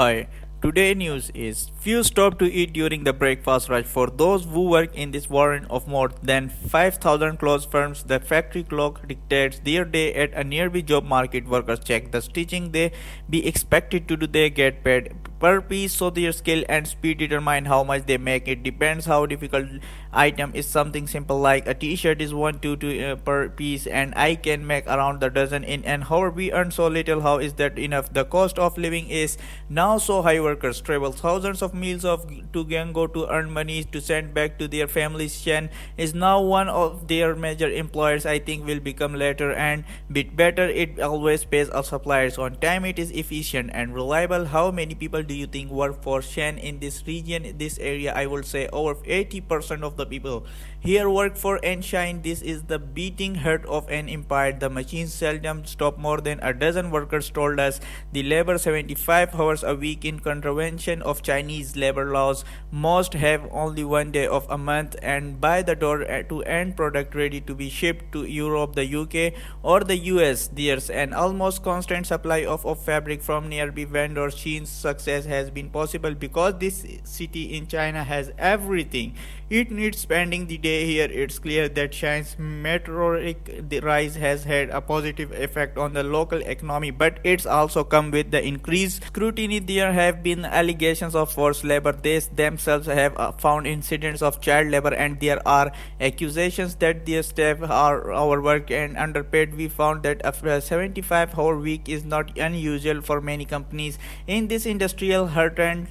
Hi, today news is few stop to eat during the breakfast rush. For those who work in this warren of more than 5,000 clothes firms, the factory clock dictates their day at a nearby job market. Workers check the stitching they be expected to do. They get paid per piece, so their skill and speed determine how much they make. It depends how difficult item is. Something simple like a t-shirt is 1 to 2 per piece, and I can make around the dozen in an hour. We earn so little, how is that enough? The cost of living is now so high. Workers travel thousands of miles to Gango to earn money to send back to their families. Shen is now one of their major employers. I think will become later and bit better. It always pays our suppliers on time. It is efficient and reliable. How many people do you think work for Shen in this region, this area? I would say over 80% of the people here work for Enshine. This is the beating heart of an empire. The machines seldom stop. More than a dozen workers told us the labor 75 hours a week in contravention of Chinese labor laws. Most have only 1 day of a month and buy the door to end product ready to be shipped to Europe, the UK or the US. There's an almost constant supply of fabric from nearby vendors. Shein's success has been possible because this city in China has everything it needs. Spending the day here, it's clear that Shein's meteoric rise has had a positive effect on the local economy, but it's also come with the increased scrutiny. There have been allegations of forced labor. They themselves have found incidents of child labor, and there are accusations that their staff are overworked and underpaid. We found that a 75-hour week is not unusual for many companies in this industrial heartland.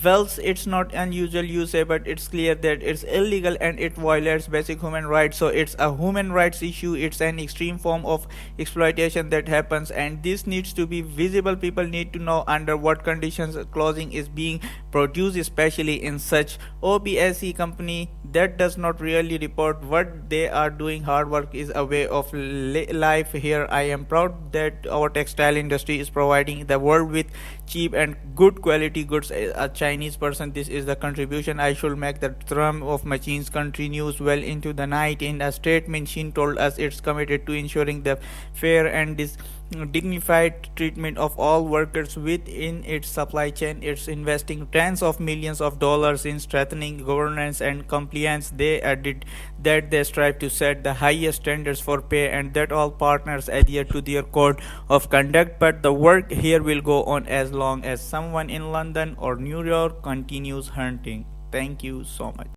Well, it's not unusual, you say, but it's clear that it's illegal and it violates basic human rights. So it's a human rights issue. It's an extreme form of exploitation that happens, and this needs to be visible. People need to know under what conditions clothing is being produced, especially in such OBSE company that does not really report what they are doing. Hard work is a way of life here. I am proud that our textile industry is providing the world with cheap and good quality goods. A Chinese person, this is the contribution I should make. The drum of machines continues well into the night. In a statement, Shein told us it's committed to ensuring the fair and dignified treatment of all workers within its supply chain. It's investing tens of millions of dollars in strengthening governance and compliance. They added that they strive to set the highest standards for pay and that all partners adhere to their code of conduct. But the work here will go on as long as someone in London or New York continues hunting. Thank you so much.